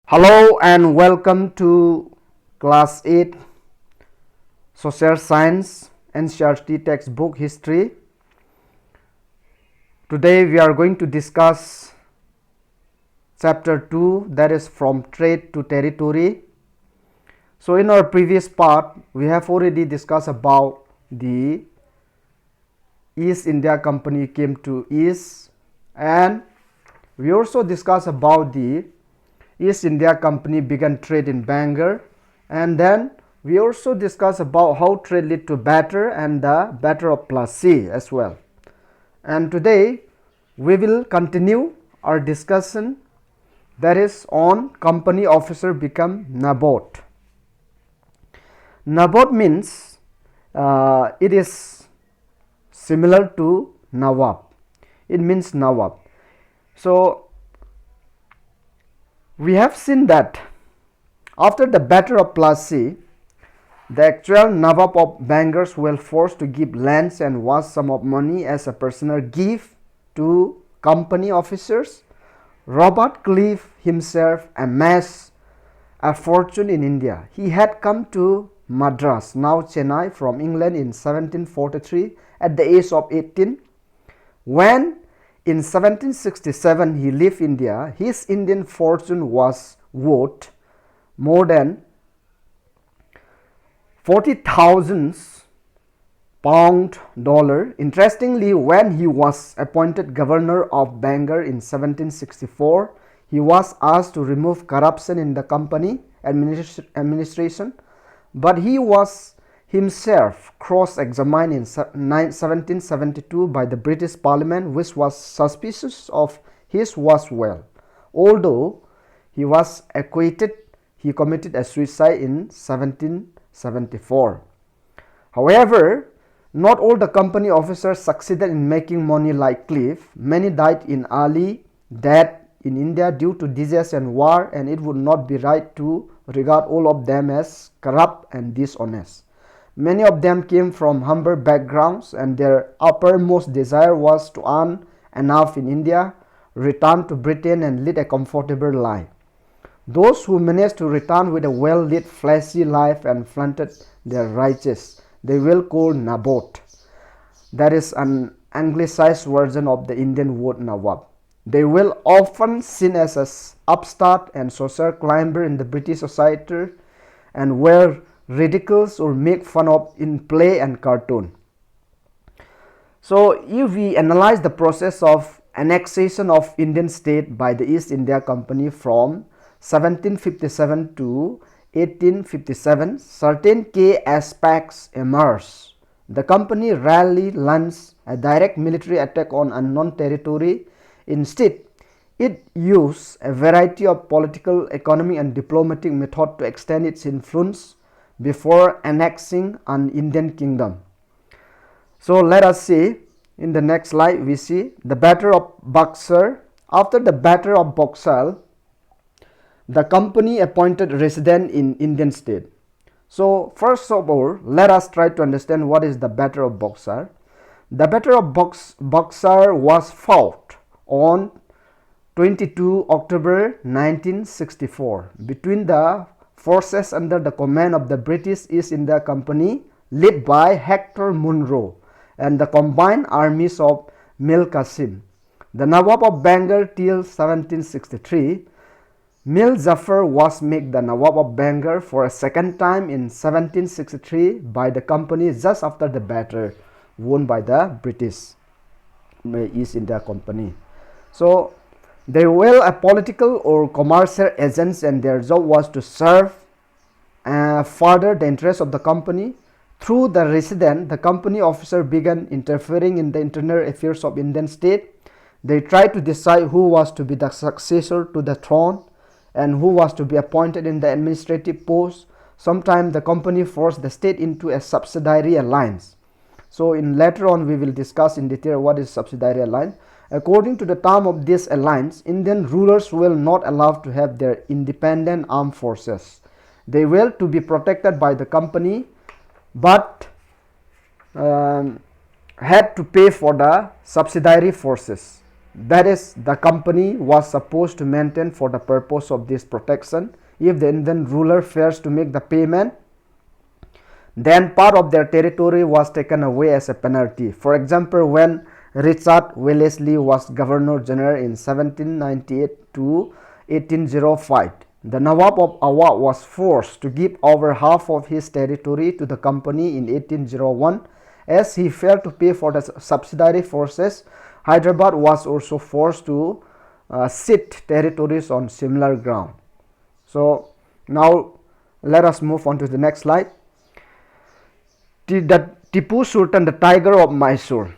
Hello and welcome to Class 8 Social Science NCERT textbook History. Today we are going to discuss Chapter 2, that is from Trade to Territory. So in our previous part we have already discussed about the East India Company came to East, and we also discussed about the East India Company began trade in Bengal, and then we also discussed about how trade led to Battle and the Battle of Plassey as well. And today we will continue our discussion, that is on company officer become nabob. Nabob means it is similar to Nawab. It means Nawab. So we have seen that after the Battle of Plassey, the actual Nawab of Bengal were forced to give lands and vast sum of money as a personal gift to company officers. Robert Clive himself amassed a fortune in India. He had come to Madras, now Chennai, from England in 1743 at the age of 18. When in 1767 he left India, his Indian fortune was worth more than 40,000 pound dollar. Interestingly, when he was appointed governor of Bengal in 1764, he was asked to remove corruption in the company administration, but he was himself cross-examined in 1772 by the British Parliament, which was suspicious of his was well. Although he was acquitted, he committed a suicide in 1774. However, not all the company officers succeeded in making money like Clive. Many died in early death in India due to disease and war, and it would not be right to regard all of them as corrupt and dishonest. Many of them came from humble backgrounds, and their uppermost desire was to earn enough in India, return to Britain and lead a comfortable life. Those who managed to return with a well-lit, flashy life and flaunted their riches, they will call nabob. That is an anglicized version of the Indian word nawab. They will often seen as an upstart and social climber in the British society and were ridiculed or make fun of in play and cartoon. So if we analyze the process of annexation of Indian state by the East India Company from 1757 to 1857, certain key aspects emerge. The company rarely launched a direct military attack on unknown territory. Instead, it used a variety of political, economic and diplomatic methods to extend its influence before annexing an Indian kingdom. So let us see, in the next slide we see the Battle of Buxar. After the Battle of Buxar, the company appointed resident in Indian state. So first of all, let us try to understand what is the Battle of Buxar. The Battle of Buxar was fought on 22 October 1964 between the forces under the command of the British East India Company led by Hector Munro and the combined armies of Mir Qasim. The Nawab of Bengal till 1763, Mir Jafar was made the Nawab of Bengal for a second time in 1763 by the company just after the battle won by the British East India Company. So they were a political or commercial agents, and their job was to serve further the interests of the company. Through the resident, the company officer began interfering in the internal affairs of Indian state. They tried to decide who was to be the successor to the throne and who was to be appointed in the administrative post. Sometimes the company forced the state into a subsidiary alliance. So in later on we will discuss in detail what is subsidiary alliance. According to the term of this alliance, Indian rulers were not allowed to have their independent armed forces. They were to be protected by the company, but had to pay for the subsidiary forces. that is the company was supposed to maintain for the purpose of this protection. If the Indian ruler fails to make the payment, then part of their territory was taken away as a penalty. For example, when Richard Wellesley was Governor General in 1798 to 1805, the Nawab of Awadh was forced to give over half of his territory to the company in 1801. As he failed to pay for the subsidiary forces, Hyderabad was also forced to cede territories on similar ground. So now let us move on to the next slide. The Tipu Sultan, the Tiger of Mysore.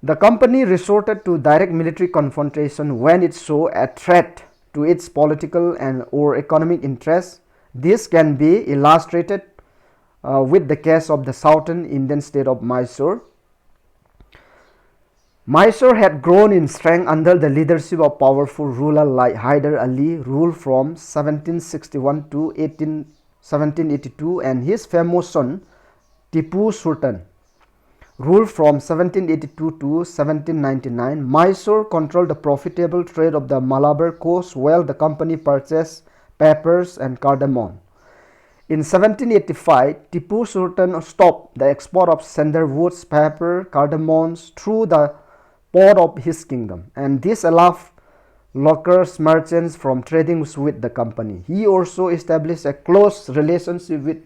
The company resorted to direct military confrontation when it saw a threat to its political and or economic interests. This can be illustrated with the case of the southern Indian state of Mysore. Mysore had grown in strength under the leadership of powerful ruler like Hyder Ali, ruled from 1761 to 1782, and his famous son Tipu Sultan, ruled from 1782 to 1799. Mysore controlled the profitable trade of the Malabar coast, while the company purchased peppers and cardamom. In 1785, Tipu Sultan stopped the export of sandalwoods, pepper, cardamoms through the port of his kingdom, and this allowed local merchants from trading with the company. He also established a close relationship with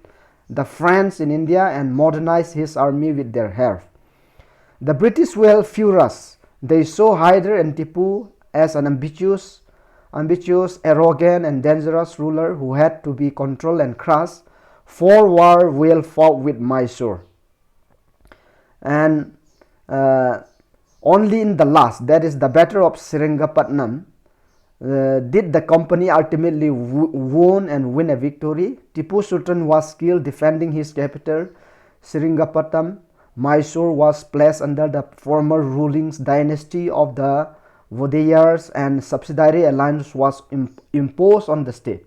the French in India and modernized his army with their help. The British were furious. They saw Hyder and Tipu as an ambitious, arrogant and dangerous ruler who had to be controlled and crushed. 4 wars were fought with Mysore, and only in the last, that is the Battle of Seringapatam, did the company ultimately win a victory. Tipu Sultan was killed defending his capital, Seringapatam. Mysore was placed under the former ruling dynasty of the Vodeyars, and subsidiary alliance was imposed on the state.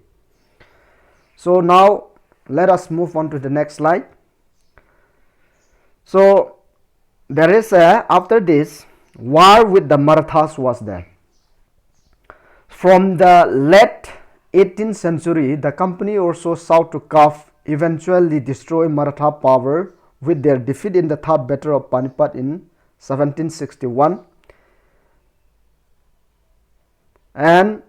So now let us move on to the next slide. So there is after this, war with the Marathas was there. From the late 18th century, the company also sought to eventually destroy Maratha power with their defeat in the Third Battle of Panipat in 1761. And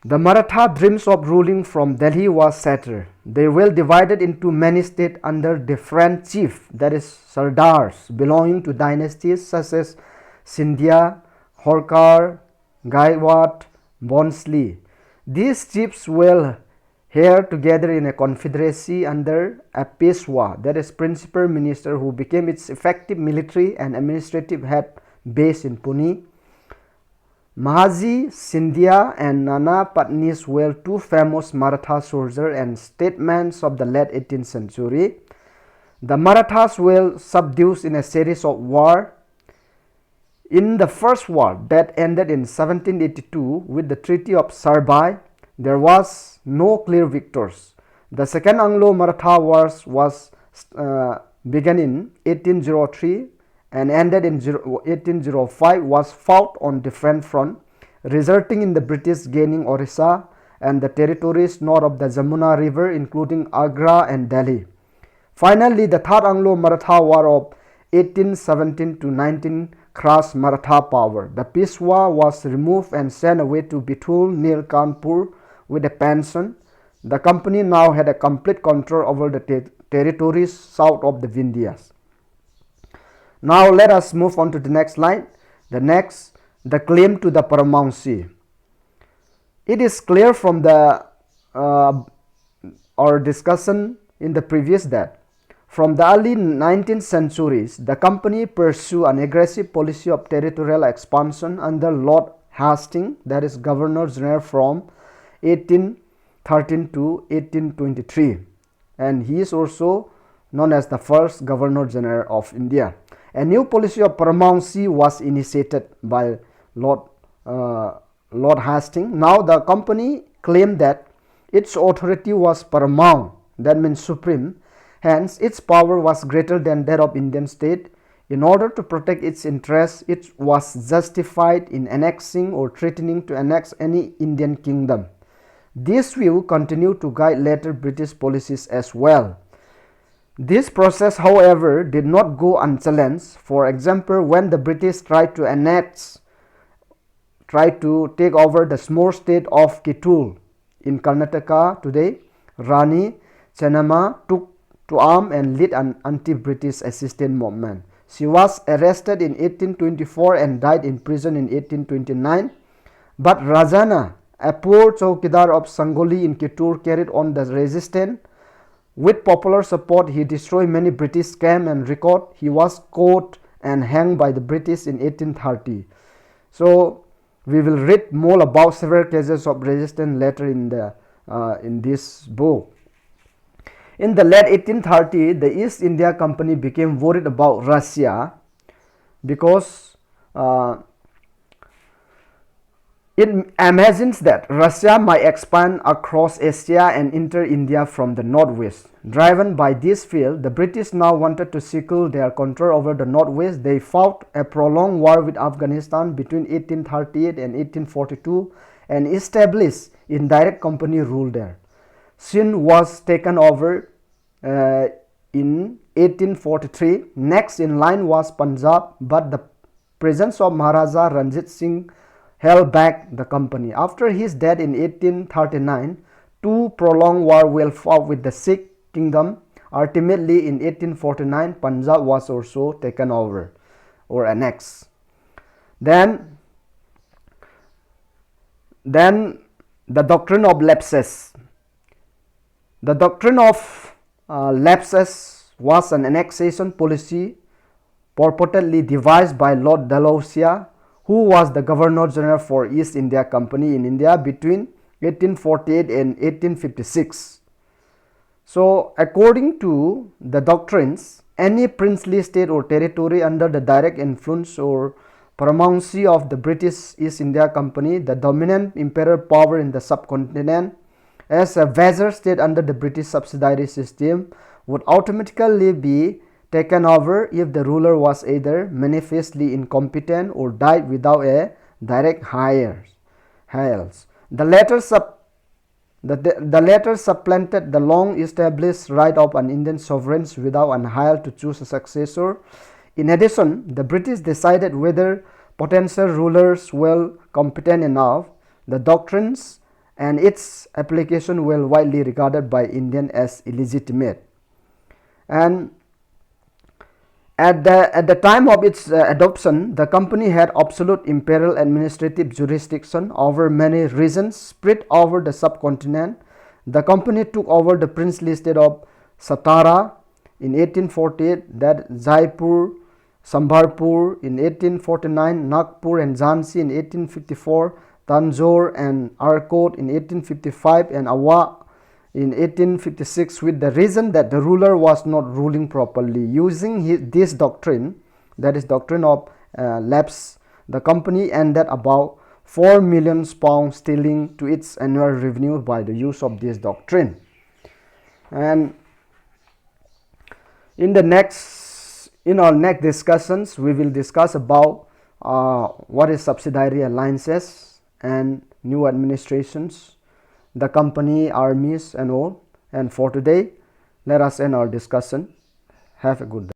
the Maratha dreams of ruling from Delhi was shattered. They were divided into many states under different chiefs, that is Sardars, belonging to dynasties such as Sindhia, Holkar, Gaikwad, Bonsli. These chiefs were here together in a confederacy under a Peshwa, that is principal minister, who became its effective military and administrative head based in Pune. Mahaji, Sindhia and Nana Patnis were 2 famous Maratha soldiers and statesmen of the late 18th century. The Marathas were subdued in a series of wars. In the first war that ended in 1782 with the Treaty of Sarbai, there was no clear victors. The second Anglo-Maratha Wars began in 1803 and ended in 1805, was fought on different fronts, resulting in the British gaining Orissa and the territories north of the Jamuna River, including Agra and Delhi. Finally, the Third Anglo-Maratha War of 1817 to 19 crushed Maratha power. The Peshwa was removed and sent away to Bithul near Kanpur with a pension. The company now had a complete control over the territories south of the Vindhyas. Now let us move on to the next slide. The claim to the paramountcy. It is clear from the our discussion in the previous that from the early 19th centuries, the company pursued an aggressive policy of territorial expansion under Lord Hastings, that is Governor General from 1813 to 1823, and he is also known as the first Governor General of India. A new policy of paramountcy was initiated by Lord Hastings. Now the company claimed that its authority was paramount, that means supreme, hence its power was greater than that of Indian state. In order to protect its interests, it was justified in annexing or threatening to annex any Indian kingdom. This view continued to guide later British policies as well. This process, however, did not go unchallenged. For example, when the British tried to take over the small state of Kittur in Karnataka today, Rani Chennamma took to arm and lead an anti-British assistance movement. She was arrested in 1824 and died in prison in 1829. But Rajana, a poor chowkidar of Sangoli in Kittur, carried on the resistance. With popular support, he destroyed many British camps and records. He was caught and hanged by the British in 1830. So we will read more about several cases of resistance later in this book. In the late 1830s, the East India Company became worried about Russia because it imagines that Russia might expand across Asia and enter India from the northwest. Driven by this fear, the British now wanted to secure their control over the northwest. They fought a prolonged war with Afghanistan between 1838 and 1842 and established indirect company rule there. Sindh was taken over in 1843. Next in line was Punjab, but the presence of Maharaja Ranjit Singh held back the company. After his death in 1839, two prolonged wars were fought with the Sikh kingdom. Ultimately, in 1849, Punjab was also taken over or annexed. Then the Doctrine of Lapses. The Doctrine of Lapses was an annexation policy purportedly devised by Lord Dalhousie, who was the Governor General for East India Company in India between 1848 and 1856. So, according to the doctrines, any princely state or territory under the direct influence or paramountcy of the British East India Company, the dominant imperial power in the subcontinent, as a vassal state under the British subsidiary system, would automatically be taken over if the ruler was either manifestly incompetent or died without a direct heirs. The latter supplanted the long-established right of an Indian sovereign without an heir to choose a successor. In addition, the British decided whether potential rulers were competent enough. The doctrines and its application were widely regarded by Indians as illegitimate. And at the time of its adoption, the company had absolute imperial administrative jurisdiction over many regions spread over the subcontinent. The company took over the princely state of Satara in 1848, that Jaipur, Sambhalpur in 1849, Nagpur and Jhansi in 1854, Tanjore and Arcot in 1855, and Awa in 1856, with the reason that the ruler was not ruling properly. Using this doctrine, that is Doctrine of Lapse, the company ended about £4 million stealing to its annual revenue by the use of this doctrine. And in our next discussions, we will discuss about what is subsidiary alliances and new administrations, the company, armies and all. And for today, let us end our discussion. Have a good day.